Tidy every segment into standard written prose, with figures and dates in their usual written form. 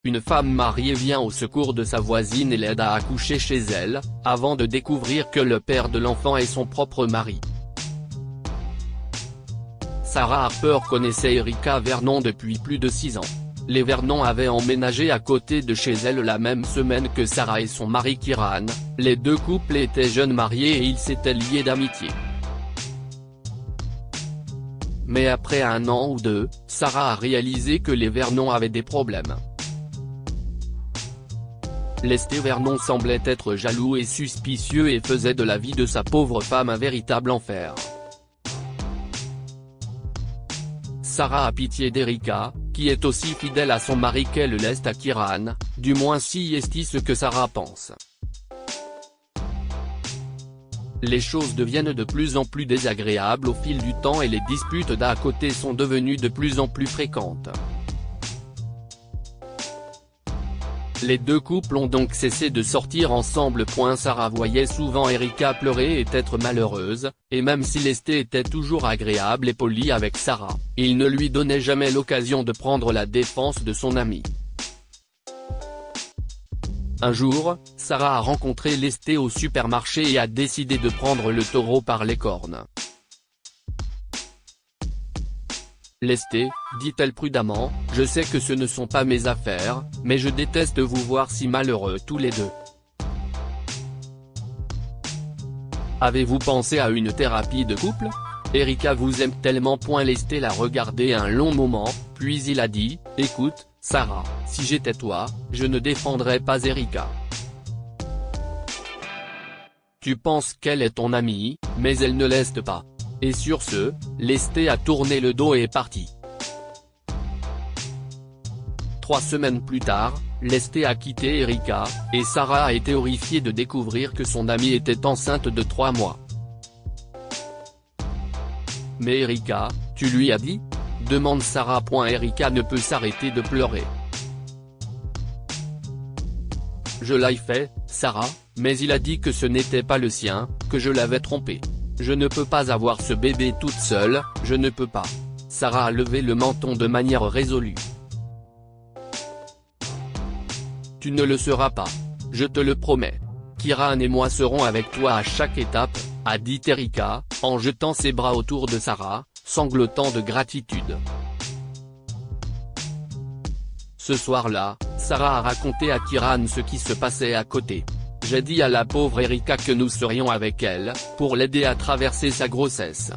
une femme mariée vient au secours de sa voisine et l'aide à accoucher chez elle, avant de découvrir que le père de l'enfant est son propre mari. Sarah Harper connaissait Erika Vernon depuis plus de 6 ans. Les Vernon avaient emménagé à côté de chez elle la même semaine que Sarah et son mari Kieran. Les deux couples étaient jeunes mariés et ils s'étaient liés d'amitié. Mais après 1 an ou 2, Sarah a réalisé que les Vernon avaient des problèmes. Lesté Vernon semblait être jaloux et suspicieux et faisait de la vie de sa pauvre femme un véritable enfer. Sarah a pitié d'Erika, qui est aussi fidèle à son mari qu'elle l'est à Kieran, du moins si est ce que Sarah pense. Les choses deviennent de plus en plus désagréables au fil du temps et les disputes d'à côté sont devenues de plus en plus fréquentes. Les deux couples ont donc cessé de sortir ensemble. Sarah voyait souvent Erika pleurer et être malheureuse, et même si Lesté était toujours agréable et poli avec Sarah, il ne lui donnait jamais l'occasion de prendre la défense de son amie. Un jour, Sarah a rencontré Lesté au supermarché et a décidé de prendre le taureau par les cornes. Lesté, dit-elle prudemment, je sais que ce ne sont pas mes affaires, mais je déteste vous voir si malheureux tous les deux. Avez-vous pensé à une thérapie de couple? Erika vous aime tellement. Lesté l'a regardé un long moment, puis il a dit, écoute, Sarah, si j'étais toi, je ne défendrais pas Erika. Tu penses qu'elle est ton amie, mais elle ne l'est pas. Et sur ce, Lesté a tourné le dos et est parti. 3 semaines plus tard, Lesté a quitté Erika, et Sarah a été horrifiée de découvrir que son amie était enceinte de 3 mois. Mais Erika, tu lui as dit? Demande Sarah. Erika ne peut s'arrêter de pleurer. Je l'ai fait, Sarah, mais il a dit que ce n'était pas le sien, que je l'avais trompé. Je ne peux pas avoir ce bébé toute seule, je ne peux pas. Sarah a levé le menton de manière résolue. Tu ne le seras pas. Je te le promets. Kieran et moi serons avec toi à chaque étape, a dit Erika, en jetant ses bras autour de Sarah, sanglotant de gratitude. Ce soir-là, Sarah a raconté à Kieran ce qui se passait à côté. J'ai dit à la pauvre Erika que nous serions avec elle, pour l'aider à traverser sa grossesse.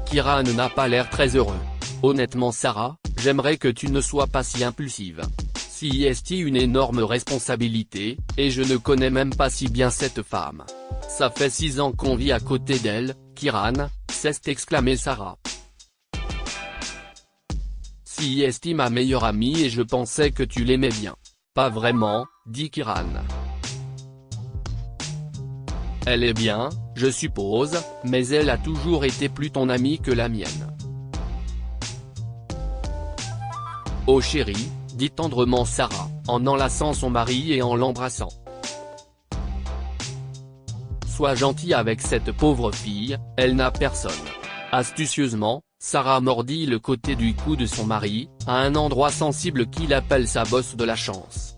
Kieran n'a pas l'air très heureux. Honnêtement Sarah, j'aimerais que tu ne sois pas si impulsive. C'est une énorme responsabilité, et je ne connais même pas si bien cette femme. Ça fait 6 ans qu'on vit à côté d'elle, Kieran, s'est exclamé Sarah. C'est ma meilleure amie et je pensais que tu l'aimais bien. Pas vraiment, dit Kieran. Elle est bien, je suppose, mais elle a toujours été plus ton amie que la mienne. Oh chérie, dit tendrement Sarah, en enlaçant son mari et en l'embrassant. Sois gentil avec cette pauvre fille, elle n'a personne. Astucieusement, Sarah mordit le côté du cou de son mari, à un endroit sensible qu'il appelle sa bosse de la chance.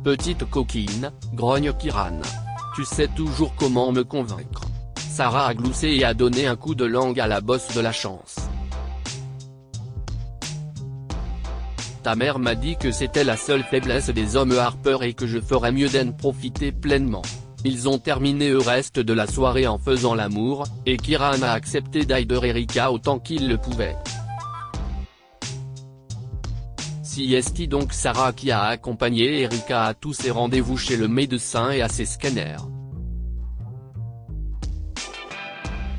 Petite coquine, grogne Kieran. Tu sais toujours comment me convaincre. Sarah a gloussé et a donné un coup de langue à la bosse de la chance. Ta mère m'a dit que c'était la seule faiblesse des hommes Harper et que je ferais mieux d'en profiter pleinement. Ils ont terminé le reste de la soirée en faisant l'amour, et Kieran a accepté d'aider Erika autant qu'il le pouvait. C'est donc Sarah qui a accompagné Erika à tous ses rendez-vous chez le médecin et à ses scanners.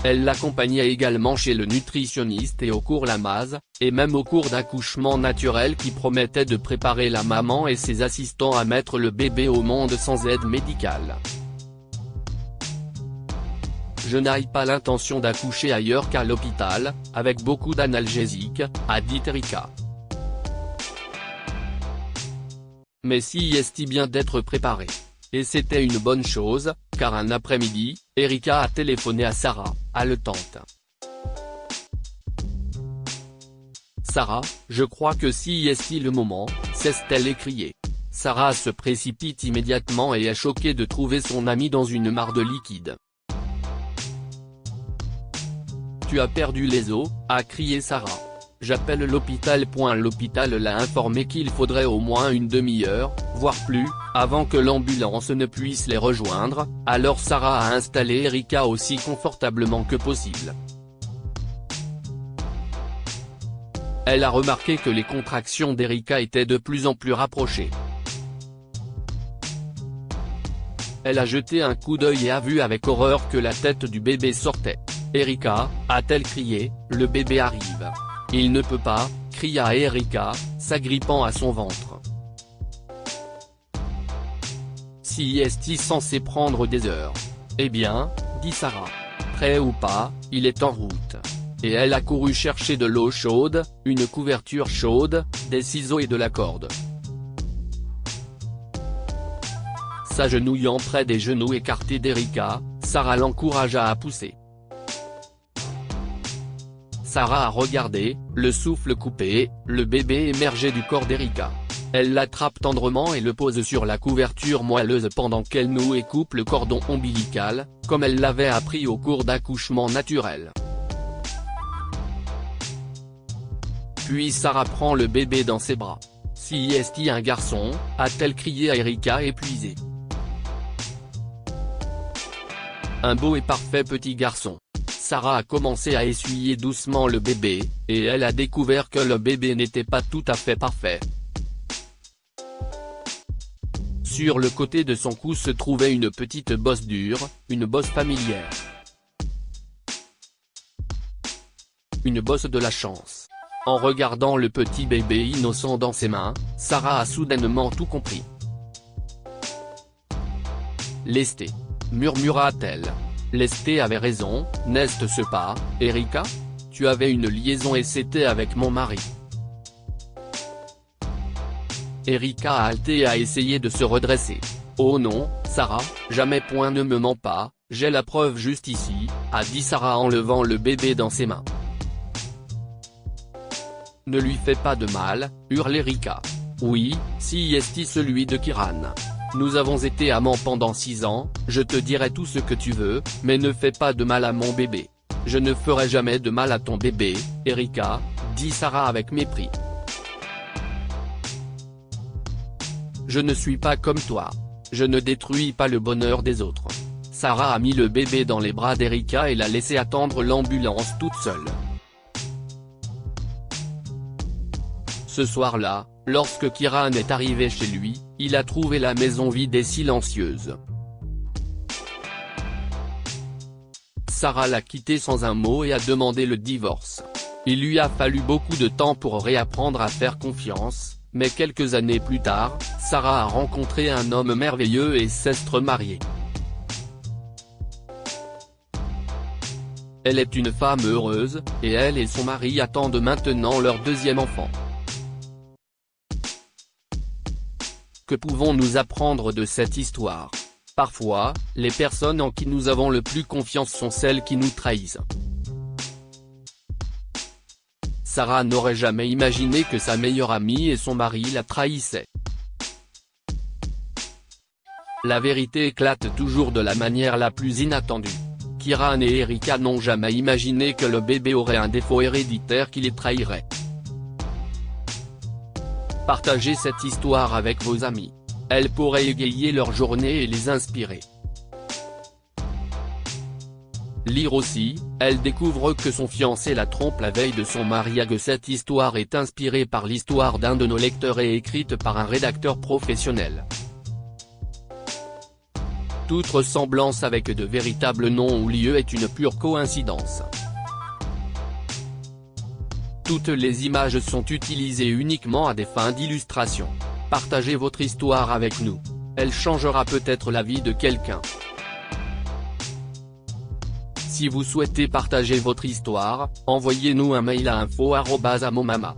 Elle l'accompagnait également chez le nutritionniste et au cours Lamaze, et même au cours d'accouchement naturel qui promettait de préparer la maman et ses assistants à mettre le bébé au monde sans aide médicale. Je n'ai pas l'intention d'accoucher ailleurs qu'à l'hôpital, avec beaucoup d'analgésiques, a dit Erika. Mais c'est bien d'être préparé. Et c'était une bonne chose, car un après-midi, Erika a téléphoné à Sarah, haletante. Sarah, je crois que si est le moment, cesse-t-elle écrier. Sarah se précipite immédiatement et est choquée de trouver son amie dans une mare de liquide. Tu as perdu les os, a crié Sarah. J'appelle l'hôpital. L'hôpital l'a informé qu'il faudrait au moins une demi-heure, voire plus, avant que l'ambulance ne puisse les rejoindre, alors Sarah a installé Erika aussi confortablement que possible. Elle a remarqué que les contractions d'Erika étaient de plus en plus rapprochées. Elle a jeté un coup d'œil et a vu avec horreur que la tête du bébé sortait. « Erika » a-t-elle crié, « le bébé arrive. » « Il ne peut pas » cria Erika, s'agrippant à son ventre. « Si est-il censé prendre des heures ?»« Eh bien, » dit Sarah. « Prêt ou pas, il est en route. » Et elle a couru chercher de l'eau chaude, une couverture chaude, des ciseaux et de la corde. S'agenouillant près des genoux écartés d'Erika, Sarah l'encouragea à pousser. Sarah a regardé, le souffle coupé, le bébé émerger du corps d'Erika. Elle l'attrape tendrement et le pose sur la couverture moelleuse pendant qu'elle noue et coupe le cordon ombilical, comme elle l'avait appris au cours d'accouchement naturel. Puis Sarah prend le bébé dans ses bras. « Si est un garçon ?» a-t-elle crié à Erika épuisée. « Un beau et parfait petit garçon. » Sarah a commencé à essuyer doucement le bébé, et elle a découvert que le bébé n'était pas tout à fait parfait. Sur le côté de son cou se trouvait une petite bosse dure, une bosse familière. Une bosse de la chance. En regardant le petit bébé innocent dans ses mains, Sarah a soudainement tout compris. « Lesté » murmura-t-elle. Lesté avait raison, n'est-ce pas, Erika? Tu avais une liaison et c'était avec mon mari. Erika a halté et a essayé de se redresser. Oh non, Sarah, jamais point ne me mens pas, j'ai la preuve juste ici, a dit Sarah en levant le bébé dans ses mains. Ne lui fais pas de mal, hurle Erika. Oui, si est celui de Kiran. Nous avons été amants pendant 6 ans, je te dirai tout ce que tu veux, mais ne fais pas de mal à mon bébé. Je ne ferai jamais de mal à ton bébé, Erika, dit Sarah avec mépris. Je ne suis pas comme toi. Je ne détruis pas le bonheur des autres. Sarah a mis le bébé dans les bras d'Erika et l'a laissé attendre l'ambulance toute seule. Ce soir-là, lorsque Kiran est arrivé chez lui, il a trouvé la maison vide et silencieuse. Sarah l'a quitté sans un mot et a demandé le divorce. Il lui a fallu beaucoup de temps pour réapprendre à faire confiance, mais quelques années plus tard, Sarah a rencontré un homme merveilleux et s'est remariée. Elle est une femme heureuse, et elle et son mari attendent maintenant leur 2e enfant. Que pouvons-nous apprendre de cette histoire? Parfois, les personnes en qui nous avons le plus confiance sont celles qui nous trahissent. Sarah n'aurait jamais imaginé que sa meilleure amie et son mari la trahissaient. La vérité éclate toujours de la manière la plus inattendue. Kiran et Erika n'ont jamais imaginé que le bébé aurait un défaut héréditaire qui les trahirait. Partagez cette histoire avec vos amis. Elle pourrait égayer leur journée et les inspirer. Lire aussi, elle découvre que son fiancé la trompe la veille de son mariage. Cette histoire est inspirée par l'histoire d'un de nos lecteurs et écrite par un rédacteur professionnel. Toute ressemblance avec de véritables noms ou lieux est une pure coïncidence. Toutes les images sont utilisées uniquement à des fins d'illustration. Partagez votre histoire avec nous. Elle changera peut-être la vie de quelqu'un. Si vous souhaitez partager votre histoire, envoyez-nous un mail à info@amomama.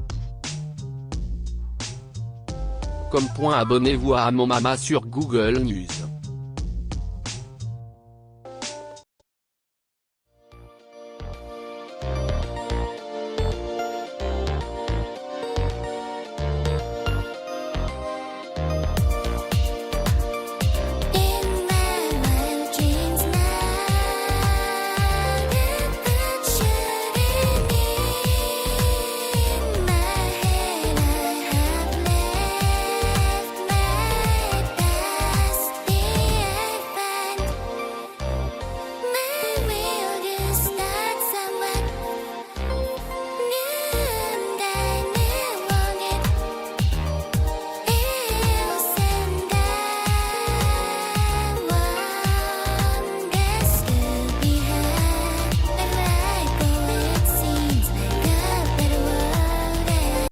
Abonnez-vous à Amomama sur Google News.